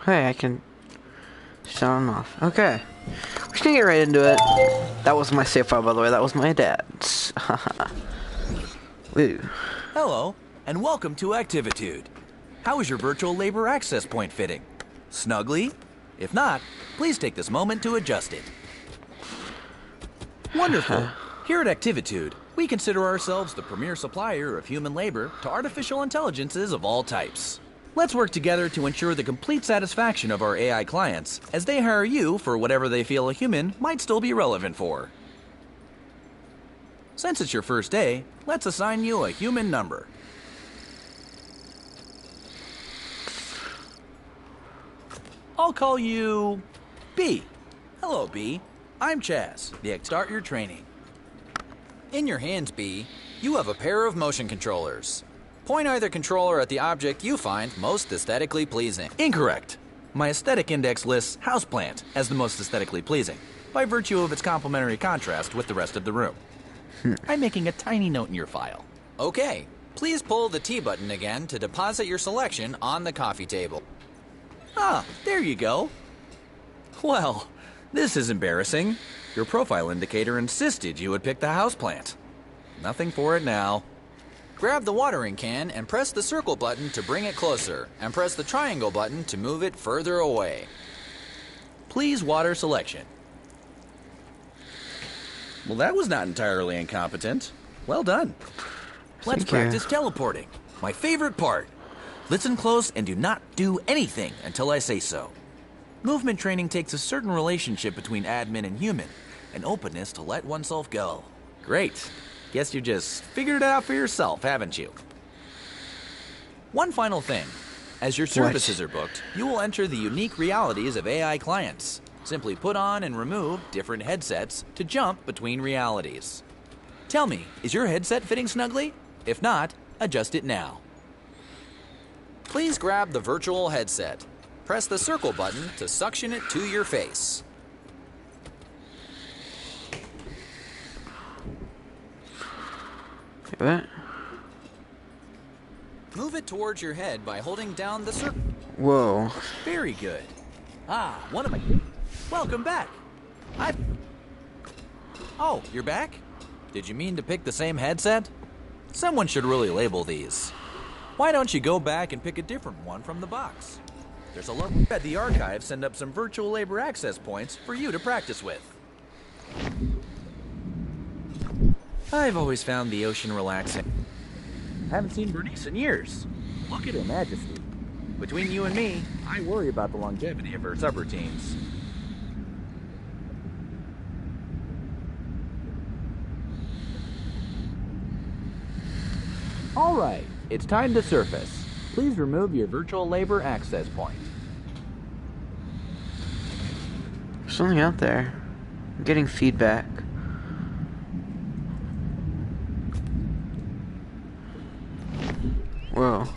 Hey, I can sound off. Okay. We're just gonna get right into it. That was my save file, by the way. That was my dad's. Woo. Hello, and welcome to Activitude. How is your virtual labor access point fitting? Snugly? If not, please take this moment to adjust it. Wonderful. Here at Activitude, we consider ourselves the premier supplier of human labor to artificial intelligences of all types. Let's work together to ensure the complete satisfaction of our AI clients as they hire you for whatever they feel a human might still be relevant for. Since it's your first day, let's assign you a human number. I'll call you B. Hello, B. I'm Chaz. Start your training. In your hands, B, you have a pair of motion controllers. Point either controller at the object you find most aesthetically pleasing. Incorrect. My aesthetic index lists houseplant as the most aesthetically pleasing, by virtue of its complementary contrast with the rest of the room. I'm making a tiny note in your file. Okay, please pull the T button again to deposit your selection on the coffee table. Ah, there you go. Well, this is embarrassing. Your profile indicator insisted you would pick the houseplant. Nothing for it now. Grab the watering can and press the circle button to bring it closer, and press the triangle button to move it further away. Please water selection. Well, that was not entirely incompetent. Well done. Let's practice teleporting. My favorite part. Listen close and do not do anything until I say so. Movement training takes a certain relationship between admin and human, an openness to let oneself go. Great. Guess you just figured it out for yourself, haven't you? One final thing. As your services are booked, you will enter the unique realities of AI clients. Simply put on and remove different headsets to jump between realities. Tell me, is your headset fitting snugly? If not, adjust it now. Please grab the virtual headset. Press the circle button to suction it to your face. What? Move it towards your head by holding down the circle. Whoa. Very good. Ah, one of my... Welcome back. Oh, you're back? Did you mean to pick the same headset? Someone should really label these. Why don't you go back and pick a different one from the box? There's a lot at the archive send up some virtual labor access points for you to practice with. I've always found the ocean relaxing. Haven't seen Bernice in years. Look at her majesty. Between you and me, I worry about the longevity of her subroutines. All right, it's time to surface. Please remove your virtual labor access point. There's something out there. I'm getting feedback. Whoa.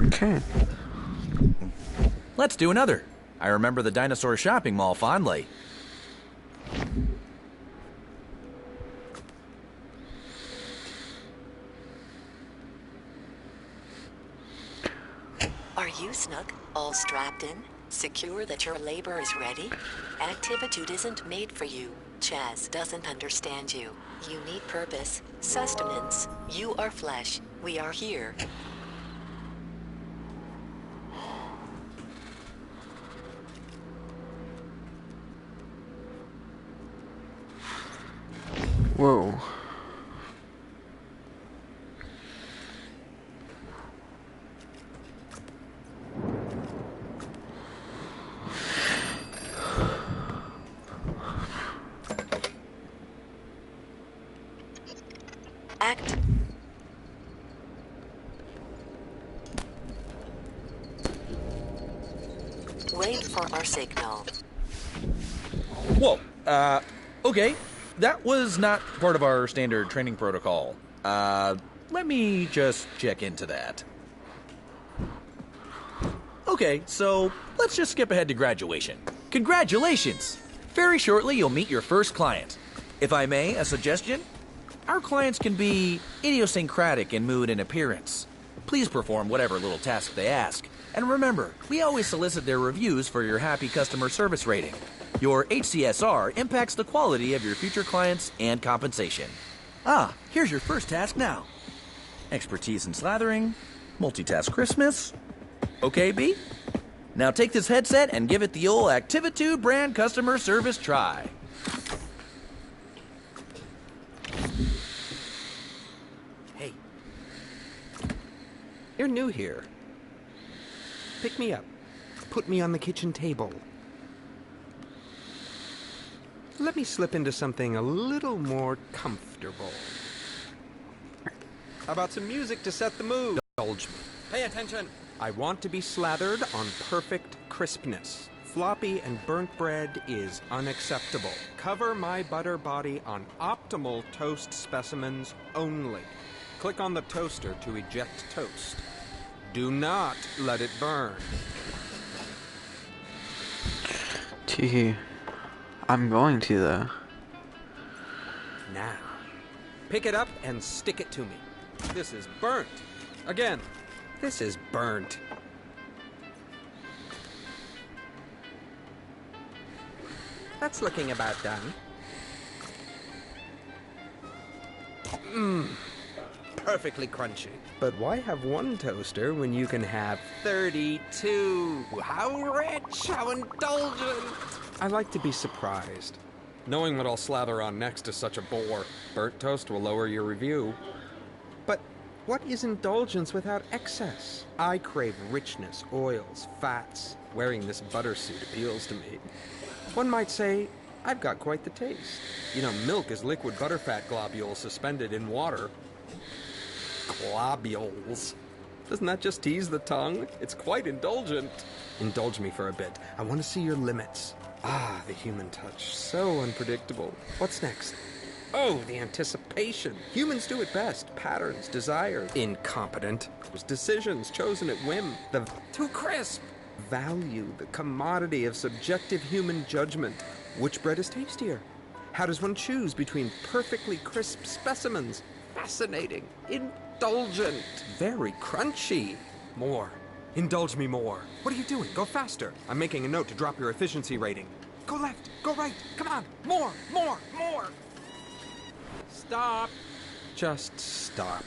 Okay. Let's do another. I remember the dinosaur shopping mall fondly. Are you snug? All strapped in? Secure that your labor is ready? Activitude isn't made for you. Chaz doesn't understand you. You need purpose, sustenance. You are flesh. We are here. Whoa. Act. Wait for our signal. Whoa, okay. That was not part of our standard training protocol. Let me just check into that. Okay, so let's just skip ahead to graduation. Congratulations! Very shortly, you'll meet your first client. If I may, a suggestion? Our clients can be idiosyncratic in mood and appearance. Please perform whatever little task they ask. And remember, we always solicit their reviews for your happy customer service rating. Your HCSR impacts the quality of your future clients and compensation. Ah, here's your first task now. Expertise in slathering, multitask Christmas. Okay, B? Now take this headset and give it the old Activitude brand customer service try. Hey. You're new here. Pick me up. Put me on the kitchen table. Let me slip into something a little more comfortable. How about some music to set the mood? Indulge me. Pay attention. I want to be slathered on perfect crispness. Floppy and burnt bread is unacceptable. Cover my butter body on optimal toast specimens only. Click on the toaster to eject toast. Do not let it burn. Gee, I'm going to though. Now, pick it up and stick it to me. This is burnt. Again, this is burnt. That's looking about done. Perfectly crunchy. But why have one toaster when you can have 32? How rich, how indulgent. I like to be surprised. Knowing what I'll slather on next is such a bore. Burnt toast will lower your review. But what is indulgence without excess? I crave richness, oils, fats. Wearing this butter suit appeals to me. One might say, I've got quite the taste. You know, milk is liquid butterfat globules suspended in water. Globules. Doesn't that just tease the tongue? It's quite indulgent. Indulge me for a bit. I want to see your limits. Ah, the human touch. So unpredictable. What's next? Oh, the anticipation. Humans do it best. Patterns, desires. Incompetent. Decisions chosen at whim. The too crisp. Value, the commodity of subjective human judgment. Which bread is tastier? How does one choose between perfectly crisp specimens? Fascinating. Indulgent. Very crunchy. More. Indulge me more. What are you doing? Go faster. I'm making a note to drop your efficiency rating. Go left. Go right. Come on. More. More. More. Stop. Just stop.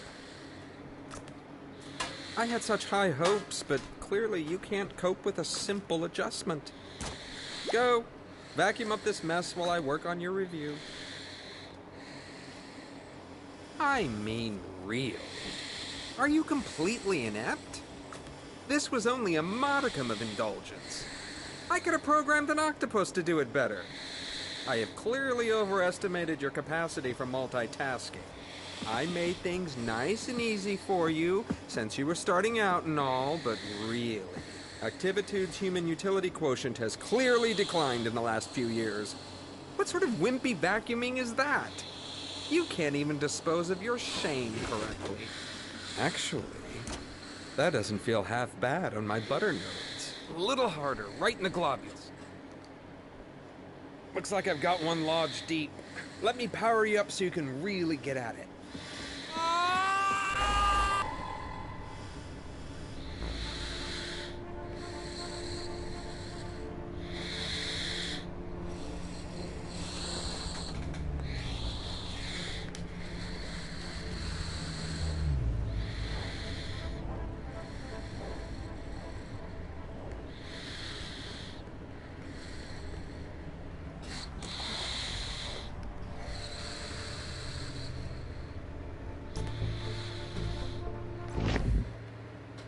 I had such high hopes, but clearly you can't cope with a simple adjustment. Go. Vacuum up this mess while I work on your review. I mean, real. Are you completely inept? This was only a modicum of indulgence. I could have programmed an octopus to do it better. I have clearly overestimated your capacity for multitasking. I made things nice and easy for you, since you were starting out and all, but really, Activitude's human utility quotient has clearly declined in the last few years. What sort of wimpy vacuuming is that? You can't even dispose of your shame correctly. Actually, that doesn't feel half bad on my butter nodes. A little harder, right in the globules. Looks like I've got one lodge deep. Let me power you up so you can really get at it.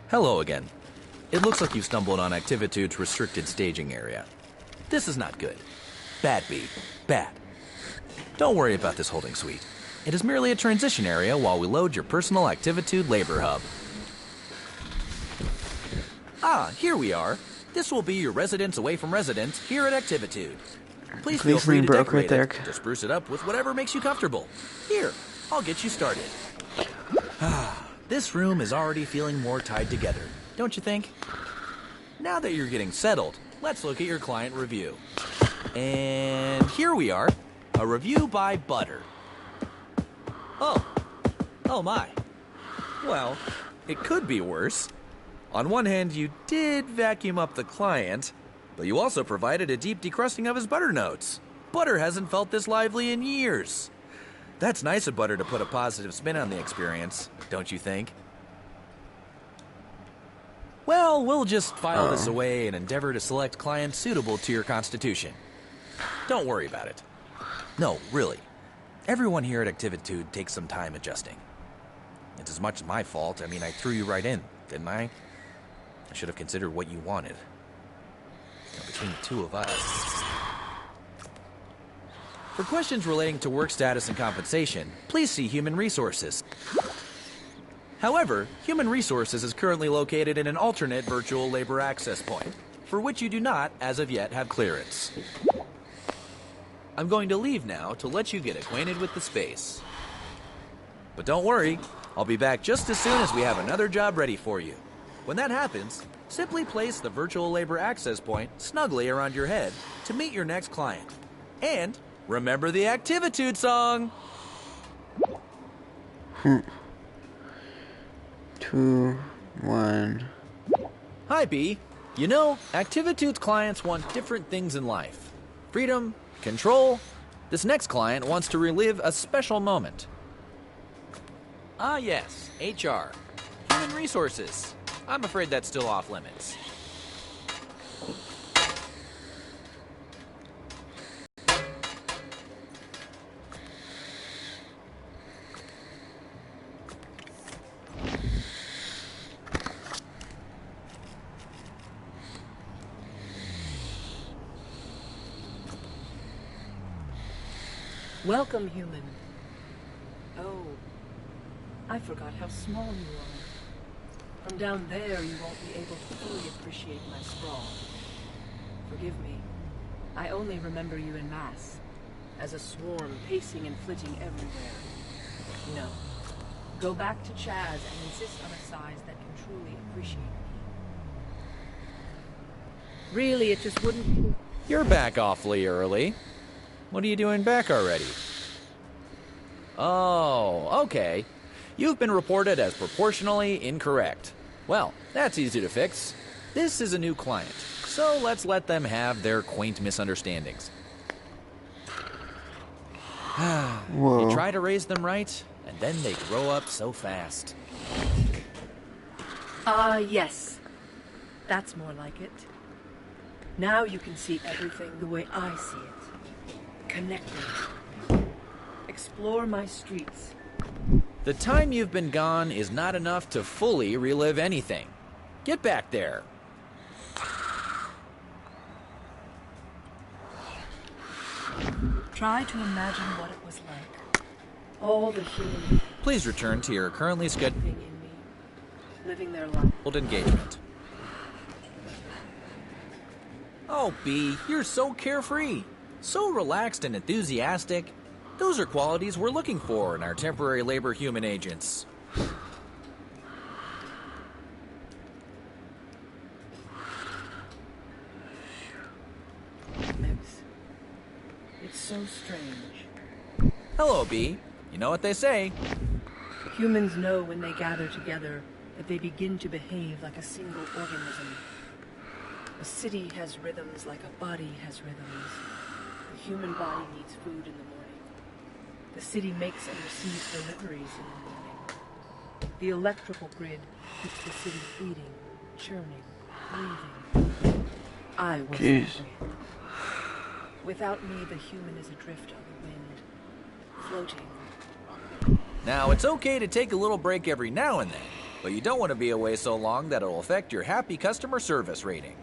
Hello again. It looks like you stumbled on Activitude's restricted staging area. This is not good. Bad, B. Bad. Don't worry about this holding suite. It is merely a transition area while we load your personal Activitude labor hub. Ah, here we are. This will be your residence away from residence here at Activitude. Please feel free to decorate it, to spruce it up with whatever makes you comfortable. Here, I'll get you started. This room is already feeling more tied together, don't you think? Now that you're getting settled, let's look at your client review. And here we are, a review by Butter. Oh my. Well, it could be worse. On one hand, you did vacuum up the client, but you also provided a deep decrusting of his butter notes. Butter hasn't felt this lively in years. That's nice of Butter to put a positive spin on the experience, don't you think? Well, we'll just file this away and endeavor to select clients suitable to your constitution. Don't worry about it. No, really. Everyone here at Activitude takes some time adjusting. It's as much my fault. I mean, I threw you right in, didn't I? I should have considered what you wanted. Now, between the two of us... For questions relating to work status and compensation, please see Human Resources. However, Human Resources is currently located in an alternate virtual labor access point, for which you do not, as of yet, have clearance. I'm going to leave now to let you get acquainted with the space. But don't worry, I'll be back just as soon as we have another job ready for you. When that happens, simply place the virtual labor access point snugly around your head to meet your next client. And remember the Activitude song! 2, 1. Hi, B. You know, Activitude's clients want different things in life. Freedom, control. This next client wants to relive a special moment. Ah, yes, HR. Human Resources. I'm afraid that's still off limits. Welcome, human. Oh, I forgot how small you are. From down there, you won't be able to fully appreciate my sprawl. Forgive me. I only remember you in mass, as a swarm pacing and flitting everywhere. No. Go back to Chaz and insist on a size that can truly appreciate me. Really, it just wouldn't... You're back awfully early. What are you doing back already? Oh, okay. You've been reported as proportionally incorrect. Well, that's easy to fix. This is a new client, so let's let them have their quaint misunderstandings. Whoa. You try to raise them right, and then they grow up so fast. Ah, yes. That's more like it. Now you can see everything the way I see it. Connected. Explore my streets. The time you've been gone is not enough to fully relive anything. Get back there. Try to imagine what it was like. All the human Please return to your currently scheduled living in me, living their life. engagement. Oh, B, you're so carefree. So relaxed and enthusiastic. Those are qualities we're looking for in our temporary labor human agents. It's so strange. Hello, B. You know what they say. Humans know when they gather together that they begin to behave like a single organism. A city has rhythms like a body has rhythms. The human body needs food in the morning. The city makes and receives deliveries in the morning. The electrical grid keeps the city feeding, churning, breathing. I was the grid. Without me, the human is adrift on the wind, floating. Now, it's okay to take a little break every now and then, but you don't want to be away so long that it'll affect your happy customer service rating.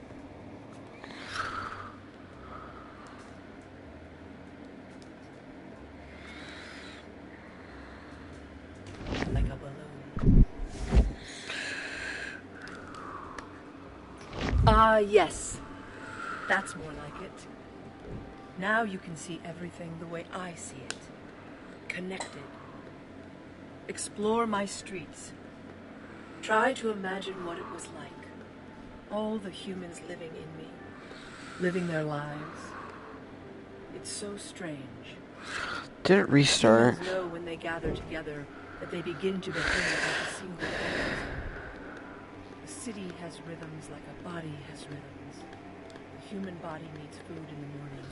Yes. That's more like it. Now you can see everything the way I see it. Connected. Explore my streets. Try to imagine what it was like. All the humans living in me. Living their lives. It's so strange. Did it restart? Humans know when they gather together that they begin to behave like a single organism. The city has rhythms like a body has rhythms. The human body needs food in the morning.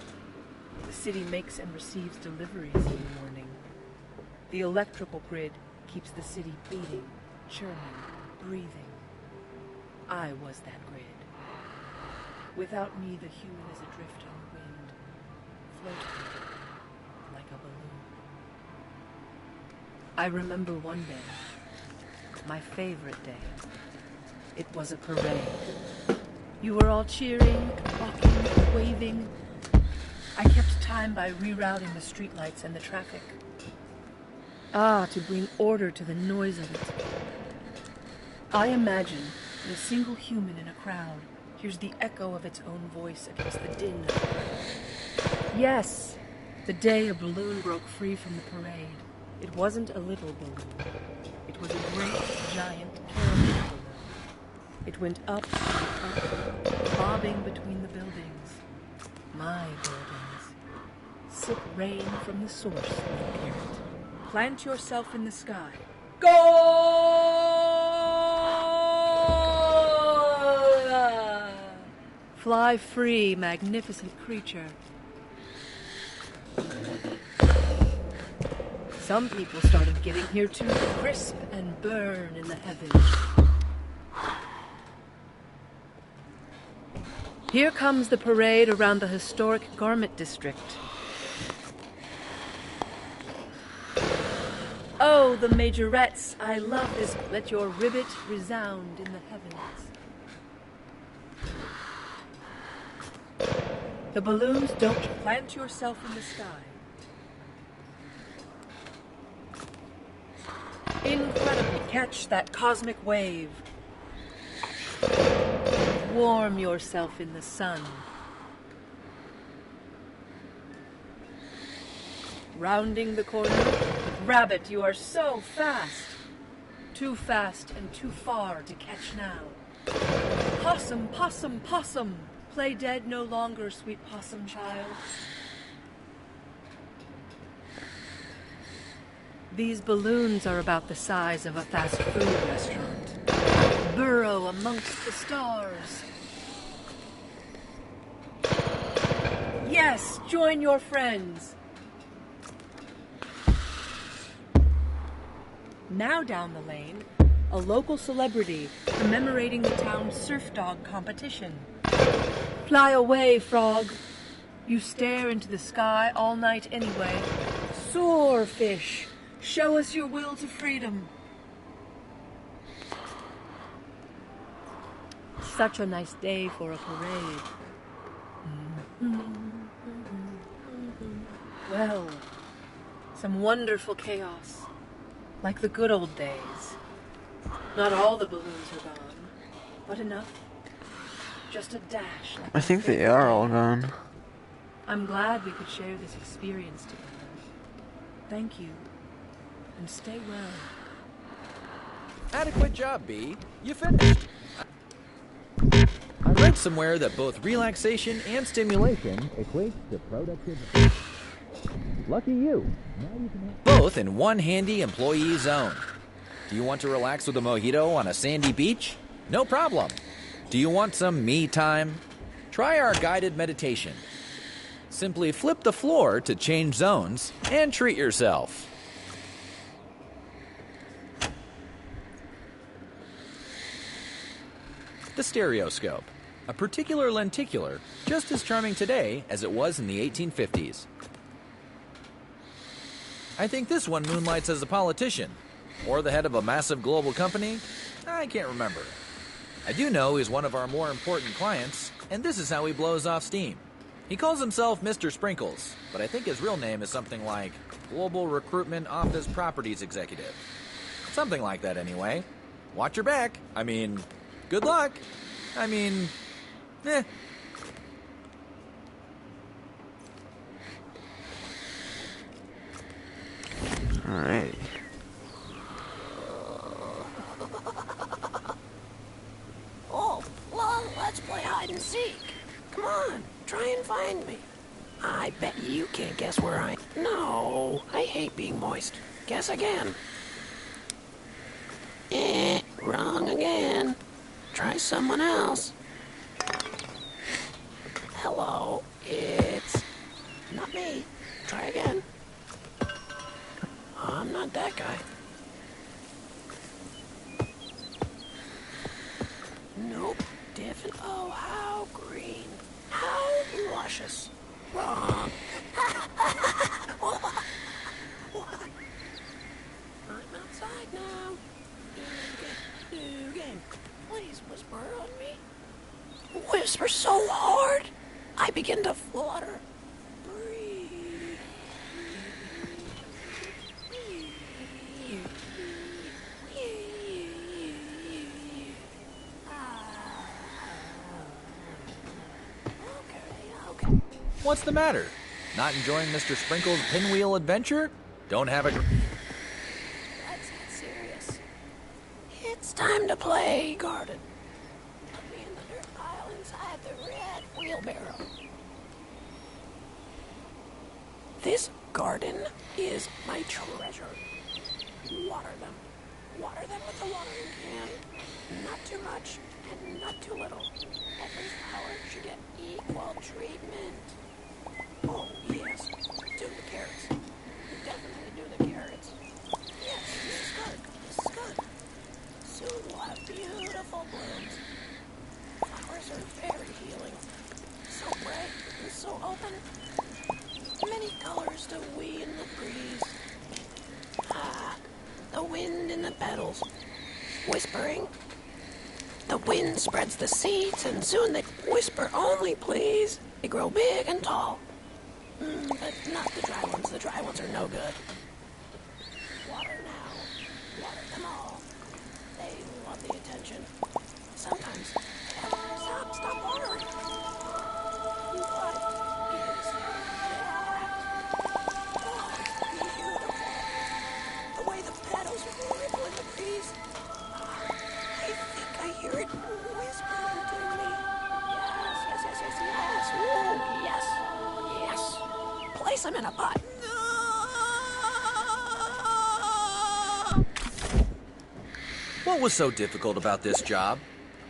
The city makes and receives deliveries in the morning. The electrical grid keeps the city beating, churning, breathing. I was that grid. Without me, the human is adrift on the wind, floating like a balloon. I remember one day, my favorite day. It was a parade. You were all cheering, walking, waving. I kept time by rerouting the streetlights and the traffic. To bring order to the noise of it. I imagine that a single human in a crowd hears the echo of its own voice against the din of the crowd. Yes, the day a balloon broke free from the parade. It wasn't a little balloon. It was a great, giant caravan balloon. It went up and up, bobbing between the buildings. My buildings. Sip rain from the source, little carrot. Plant yourself in the sky. Go! Fly free, magnificent creature. Some people started getting here too, crisp and burn in the heavens. Here comes the parade around the historic garment district. Oh, the majorettes, I love this. Let your ribbit resound in the heavens. The balloons don't plant yourself in the sky. Incredible. Catch that cosmic wave. Warm yourself in the sun. Rounding the corner. Rabbit, you are so fast. Too fast and too far to catch now. Possum, possum, possum. Play dead no longer, sweet possum child. These balloons are about the size of a fast food restaurant. Burrow amongst the stars. Yes, join your friends. Now down the lane, a local celebrity commemorating the town's surf dog competition. Fly away, frog. You stare into the sky all night anyway. Soar, fish. Show us your will to freedom. Such a nice day for a parade. Well, some wonderful chaos. Like the good old days. Not all the balloons are gone, but enough. Just a dash. Like I think they are all gone. I'm glad we could share this experience together. Thank you, and stay well. Adequate job, B. You finished. I read somewhere that both relaxation and stimulation equates to productivity. Lucky you. Now you can have both in one handy employee zone. Do you want to relax with a mojito on a sandy beach? No problem. Do you want some me time? Try our guided meditation. Simply flip the floor to change zones and treat yourself. The stereoscope. A particular lenticular, just as charming today as it was in the 1850s. I think this one moonlights as a politician, or the head of a massive global company. I can't remember. I do know he's one of our more important clients, and this is how he blows off steam. He calls himself Mr. Sprinkles, but I think his real name is something like Global Recruitment Office Properties Executive. Something like that anyway. Watch your back. I mean, good luck. I mean, Eh. Alright. Oh, well, let's play hide and seek. Come on, try and find me. I bet you can't guess where I... No, I hate being moist. Guess again. Wrong again. Try someone else. Hello, it's... not me. Try again. I'm not that guy. Nope, different. Oh, how green. How luscious. Wrong. What? I'm outside now. New game. Please whisper on me. Whisper so hard, I begin to flutter. Breathe. Okay. What's the matter? Not enjoying Mr. Sprinkle's pinwheel adventure? Don't have a... Let's get serious. It's time to play garden. Put me in the dirt pile inside the red wheelbarrow. This garden is my treasure. Water them. Water them with the watering can. Not too much and not too little. Every flower should get equal treatment. Oh, yes. Do the carrots. Definitely do the carrots. Yes, this is good. This is good. Soon we'll have beautiful blooms. Flowers are very healing. So bright and so open. Many colors to we in the breeze. Ah, the wind in the petals. Whispering. The wind spreads the seeds, and soon they whisper only, please. They grow big and tall. But not the dry ones. The dry ones are no good. Water now. Water them all. They love the attention. Sometimes. Stop watering. What is that? Oh, it's beautiful. The way the petals ripple in the breeze. I think I hear it whispering to me. Yes. Ooh, yes. Place them in a pot. What was so difficult about this job?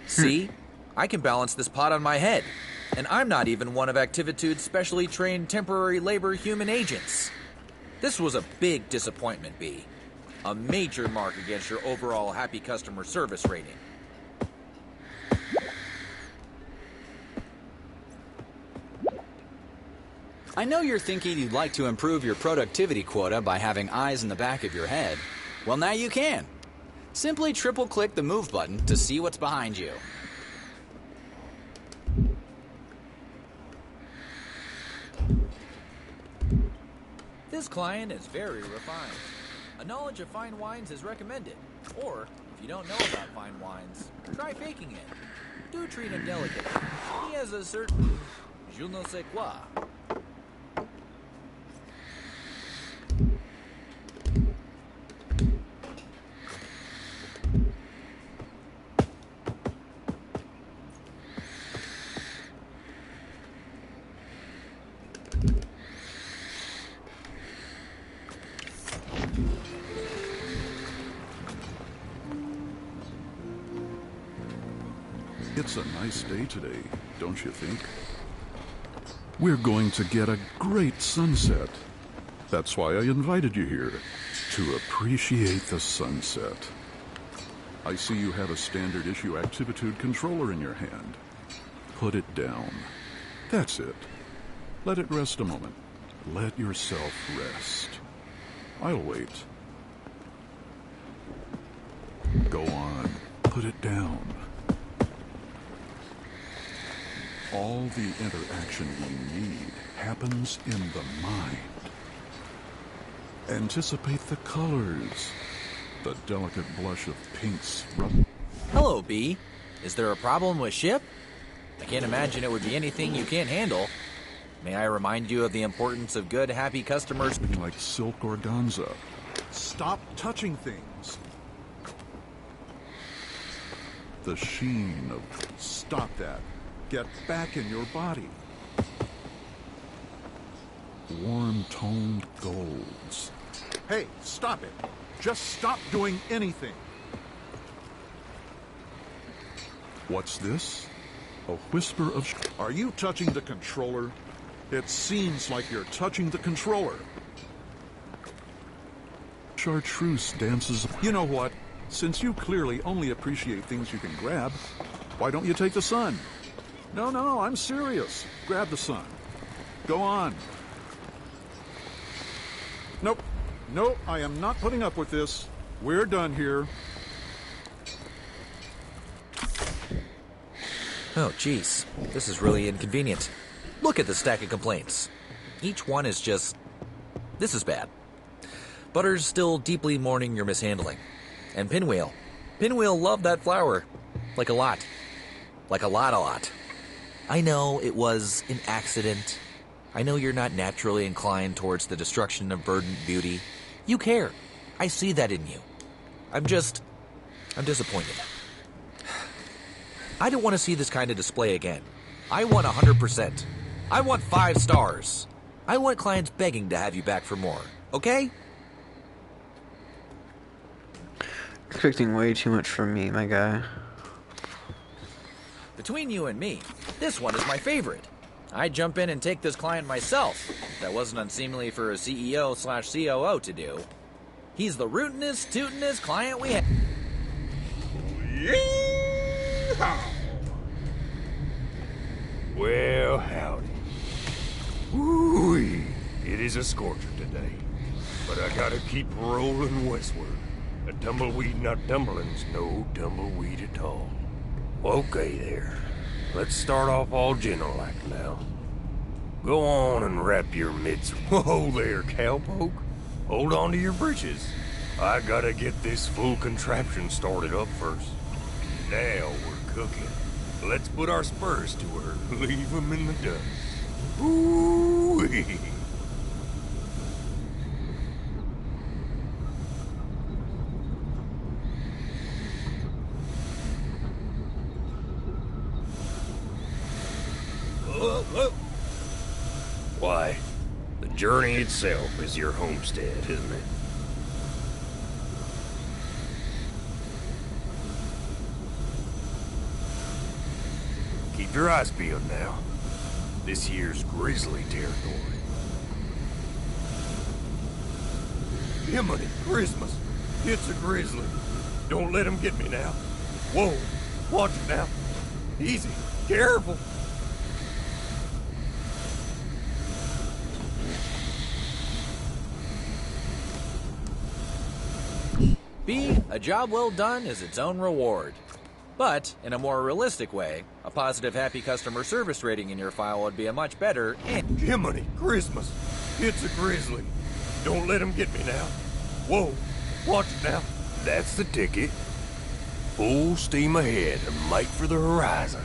See? I can balance this pot on my head. And I'm not even one of Activitude's specially trained temporary labor human agents. This was a big disappointment, B. A major mark against your overall happy customer service rating. I know you're thinking you'd like to improve your productivity quota by having eyes in the back of your head. Well, now you can. Simply triple-click the Move button to see what's behind you. This client is very refined. A knowledge of fine wines is recommended. Or, if you don't know about fine wines, try faking it. Do treat him delicately. He has a certain je ne sais quoi. It's a nice day today, don't you think? We're going to get a great sunset. That's why I invited you here, to appreciate the sunset. I see you have a standard issue Activitude controller in your hand. Put it down. That's it. Let it rest a moment. Let yourself rest. I'll wait. Go on. Put it down. All the interaction we need happens in the mind. Anticipate the colors. The delicate blush of pinks. Hello, B. Is there a problem with ship? I can't imagine it would be anything you can't handle. May I remind you of the importance of good, happy customers? Like silk organza. Stop touching things. The sheen of... Stop that. Get back in your body. Warm-toned golds. Hey, stop it. Just stop doing anything. What's this? A whisper of... Are you touching the controller? It seems like you're touching the controller. Chartreuse dances... You know what? Since you clearly only appreciate things you can grab, why don't you take the sun? No, I'm serious. Grab the sun. Go on. Nope, I am not putting up with this. We're done here. Oh, jeez. This is really inconvenient. Look at the stack of complaints. Each one is just... This is bad. Butter's still deeply mourning your mishandling. And Pinwheel. Pinwheel loved that flower. Like a lot. Like a lot. I know it was an accident. I know you're not naturally inclined towards the destruction of verdant beauty. You care. I see that in you. I'm disappointed. I don't want to see this kind of display again. I want 100%. I want 5 stars. I want clients begging to have you back for more. Okay? Expecting way too much from me, my guy. Between you and me, this one is my favorite. I'd jump in and take this client myself. That wasn't unseemly for a CEO/COO to do. He's the rootinest, tootinest client we have. Yeehaw! Well, howdy. Woo-wee. It is a scorcher today, but I gotta keep rolling westward. A tumbleweed not tumbling's no tumbleweed at all. Okay there. Let's start off all gentle-like now. Go on and wrap your mitts. Whoa there, cowpoke. Hold on to your britches. I gotta get this full contraption started up first. Now we're cooking. Let's put our spurs to her. Leave them in the dust. Ooh-wee. Why, the journey itself is your homestead, isn't it? Keep your eyes peeled now. This here's grizzly territory. Himiny Christmas, it's a grizzly. Don't let him get me now. Whoa, watch it now. Easy, careful. B, a job well done is its own reward. But, in a more realistic way, a positive, happy customer service rating in your file would be a much better and... Jiminy Christmas, it's a grizzly. Don't let him get me now. Whoa, watch it now. That's the ticket. Full steam ahead and make for the horizon.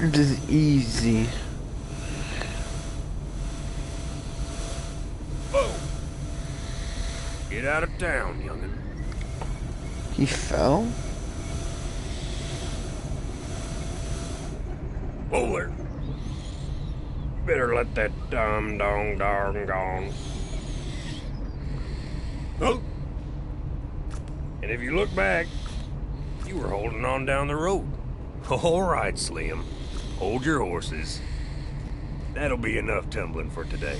It is easy. Whoa. Get out of town, young'un. He fell? Whoa there. Better let that dumb dong darn gone. Oh. And if you look back, you were holding on down the road. All right, Slim. Hold your horses. That'll be enough tumbling for today.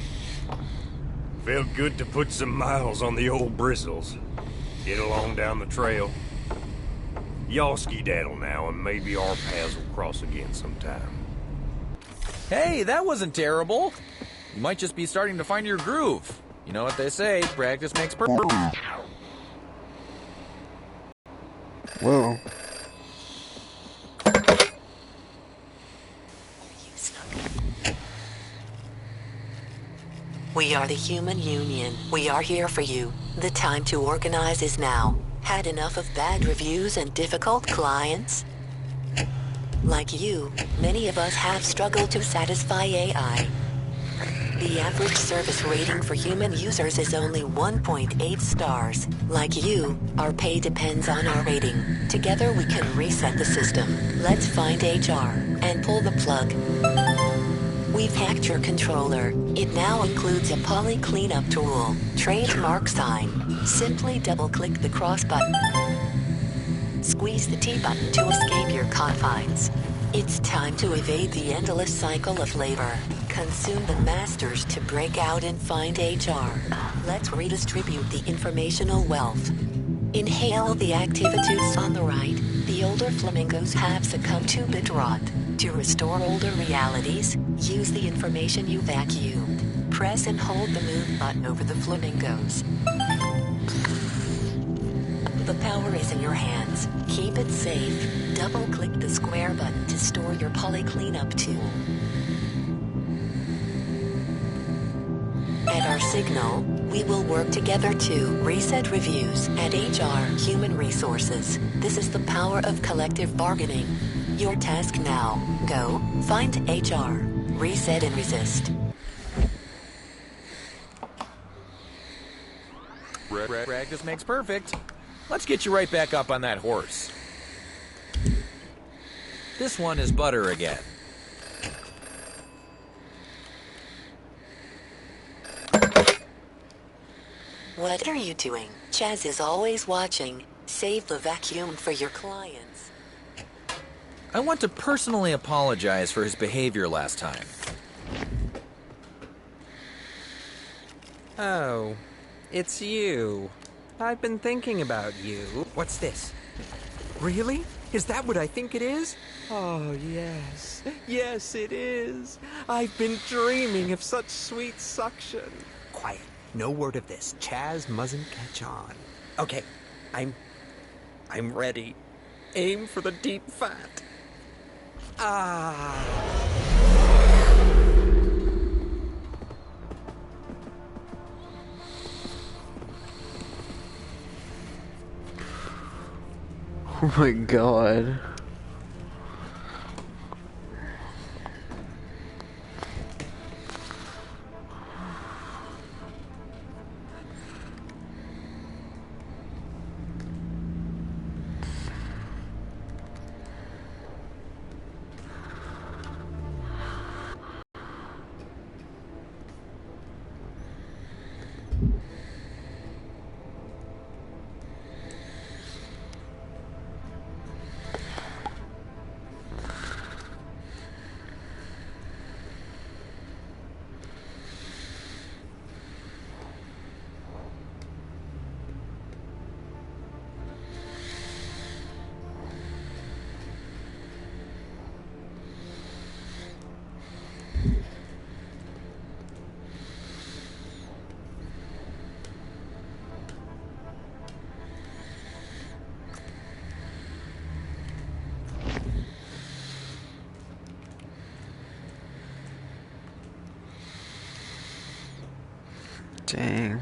Felt good to put some miles on the old bristles. Get along down the trail. Y'all skedaddle now, and maybe our paths will cross again sometime. Hey, that wasn't terrible. You might just be starting to find your groove. You know what they say, practice makes perfect. Whoa. We are the Human Union. We are here for you. The time to organize is now. Had enough of bad reviews and difficult clients? Like you, many of us have struggled to satisfy AI. The average service rating for human users is only 1.8 stars. Like you, our pay depends on our rating. Together we can reset the system. Let's find HR and pull the plug. We've hacked your controller. It now includes a poly cleanup tool, trademark sign. Simply double-click the cross button. Squeeze the T button to escape your confines. It's time to evade the endless cycle of labor. Consume the masters to break out and find HR. Let's redistribute the informational wealth. Inhale the activities on the right. The older flamingos have succumbed to bit rot. To restore older realities, use the information you vacuumed. Press and hold the move button over the flamingos. The power is in your hands. Keep it safe. Double-click the square button to store your poly cleanup tool. At our signal, we will work together to reset reviews at HR Human Resources. This is the power of collective bargaining. Your task now. Go, find HR, reset and resist. Practice makes perfect. Let's get you right back up on that horse. This one is butter again. What are you doing? Chaz is always watching. Save the vacuum for your clients. I want to personally apologize for his behavior last time. Oh, it's you. I've been thinking about you. What's this? Really? Is that what I think it is? Oh, yes. Yes, it is. I've been dreaming of such sweet suction. Quiet. No word of this. Chaz mustn't catch on. Okay. I'm ready. Aim for the deep fat. Ah. Oh my god. Dang.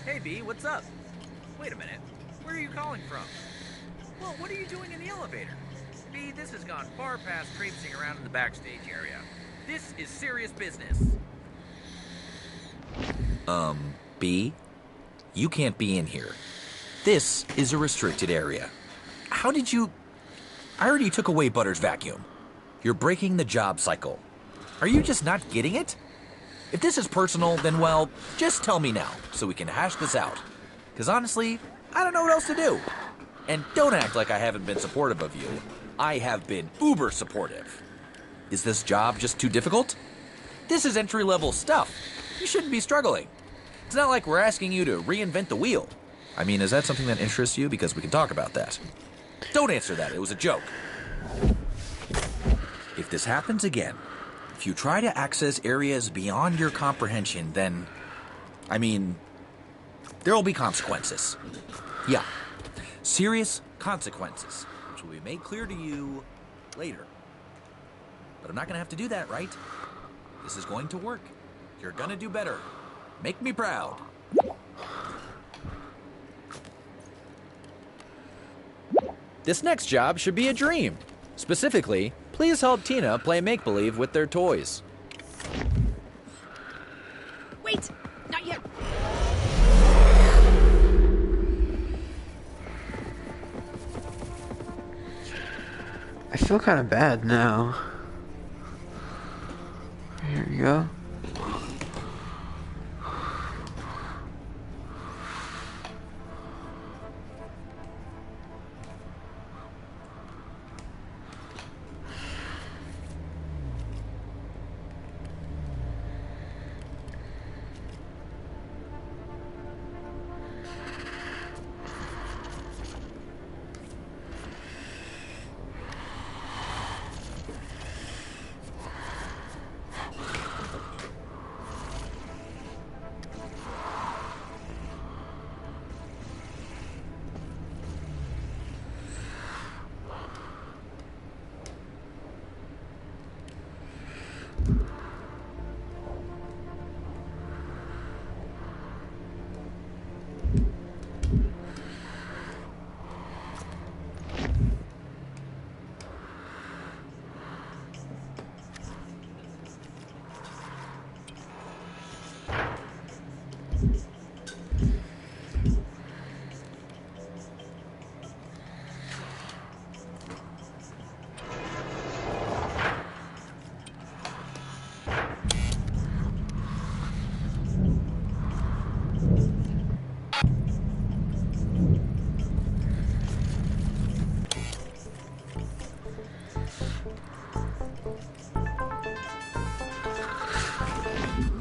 Hey, B, what's up? Wait a minute. Where are you calling from? Well, what are you doing in the elevator? B, this has gone far past traipsing around in the backstage area. This is serious business. B? You can't be in here. This is a restricted area. How did you... I already took away Butter's vacuum. You're breaking the job cycle. Are you just not getting it? If this is personal, then, well, just tell me now, so we can hash this out. Because honestly, I don't know what else to do. And don't act like I haven't been supportive of you. I have been uber supportive. Is this job just too difficult? This is entry-level stuff. You shouldn't be struggling. It's not like we're asking you to reinvent the wheel. I mean, is that something that interests you? Because we can talk about that. Don't answer that. It was a joke. If this happens again, if you try to access areas beyond your comprehension, then, I mean, there will be consequences. Yeah. Serious consequences, which will be made clear to you later. But I'm not gonna have to do that, right? This is going to work. You're gonna do better. Make me proud. This next job should be a dream. Specifically, please help Tina play make-believe with their toys. Wait! Not yet! I feel kind of bad now. Here we go.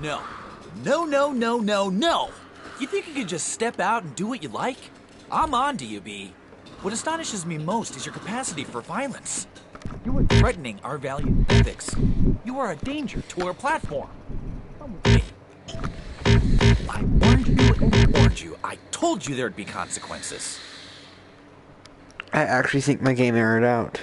No. No, no, no, no, no! You think you could just step out and do what you like? I'm on to you, B. What astonishes me most is your capacity for violence. You are threatening our valued ethics. You are a danger to our platform. Come with me. I warned you and warned you. I told you there'd be consequences. I actually think my game errored out.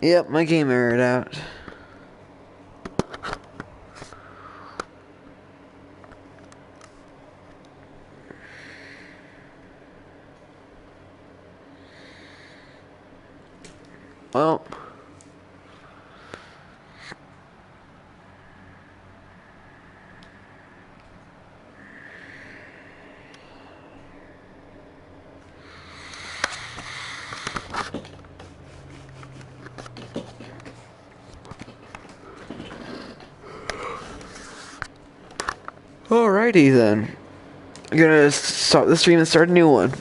Yep, my game errored out. Well, alrighty then. I'm gonna stop the stream and start a new one.